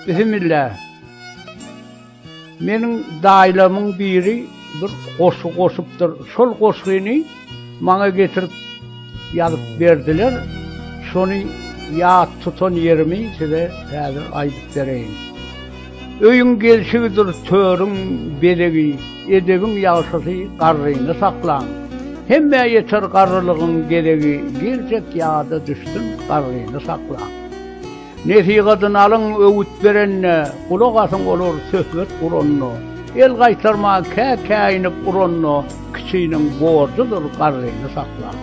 Bismillah. Menin daylamın biri bir koşupdur. Şol koşuğunu bana getirip yazıp verdiler. Şonu ya tutan yerimi size hazır ayıp vereyim. Öyün gelişidir törün belegi, edebin yağışası qarrıyını saklan. Hemme yeter qarrılığın gelegi, gerçek yağda düştün qarrıyını saklan. Nesihatın alın öğüt verenine, kulak asın olur söhbet kuronunu. El kaytarma kâinip kuronunu, kişinin borcudur qarrıyını saklan.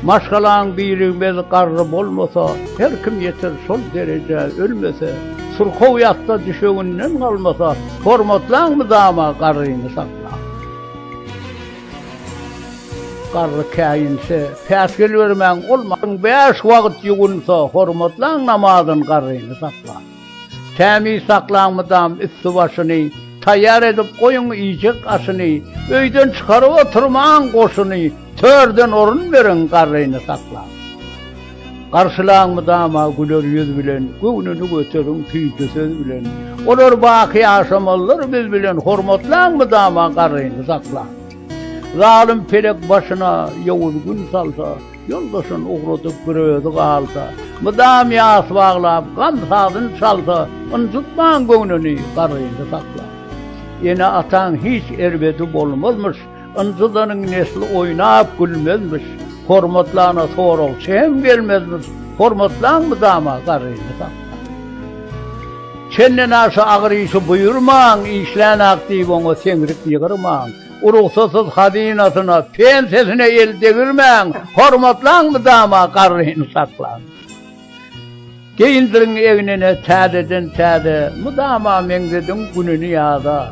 Maşkalan birilmez qarrı bolmasa, her kim yeter sol derece ölmese, surkov yatta düşöğünden kalmasa, hormatlan mı dama qarrıyını saklan. Qarrı kâinse, pəskil vermen olmasın, 5 vakit yugunsa, hormatlan namazın qarrıyını saklan. Temiz saklan mı dam üstü başını, tayyar edip koyun yiyecek aşını, öyden çıkarıp oturman koşunu, törden orun verin qarrıyını saklan. Karşılan mı dama güler yüz bilen, göğnünü götürün tüydü söz bilen, olur baki yaşamalılar biz bilen, hormatlan mı dama qarrıyını saklan. Zalim pelek başına yavuz gün salsa, yoldaşın uğratıp görüyordu kalsa, mıdam yas bağlap, kamsadın çalsa, onu tutman göğnünü qarrıyını saklan. Yine atan hiç erbeti olmazmış, ıncıdanın nesli oynap gülmezmiş, hormatlana sorul çem gelmezmiş, hormatlan mı dama qarrıyını saklan. Çenden aşı ağrıyışı buyurman, işlen aktif onu sengrik yıkırman, uruksasız hadinatına, pensesine el devirmen, hormatlan mı dama qarrıyını saklan. Geyindirin evine tədeden tədə, mıdama mengdedin gününü yağda,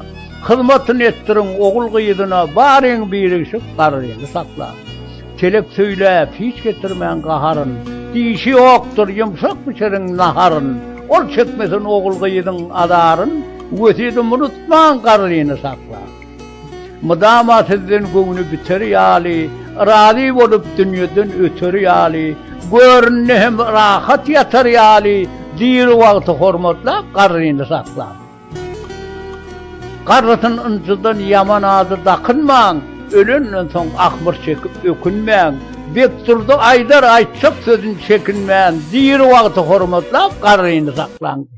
hizmetini ettirin oğul kıyıdına, barin birikşik qarrıyını saklan. Telek söylep, hiç getirmen qaharın, dişi yoktur yumşak biçerin naharın, ol çekmesin oğul kıyıdın adarın, ötedin unutman qarrıyını saklan. Mıdama sizden göğünü biter yali, radi olup dünyadan ötür yali, görünne hem rahat yatar yali, dir vakti hormatla qarrıyını saklan. Qarrısın ıncıdan yaman adı dakınman, ölünden son akmır çekip ökünmen, bekturdu aydar aytsak sözün çekinmen, dir vakti hormatla qarrıyını saklan.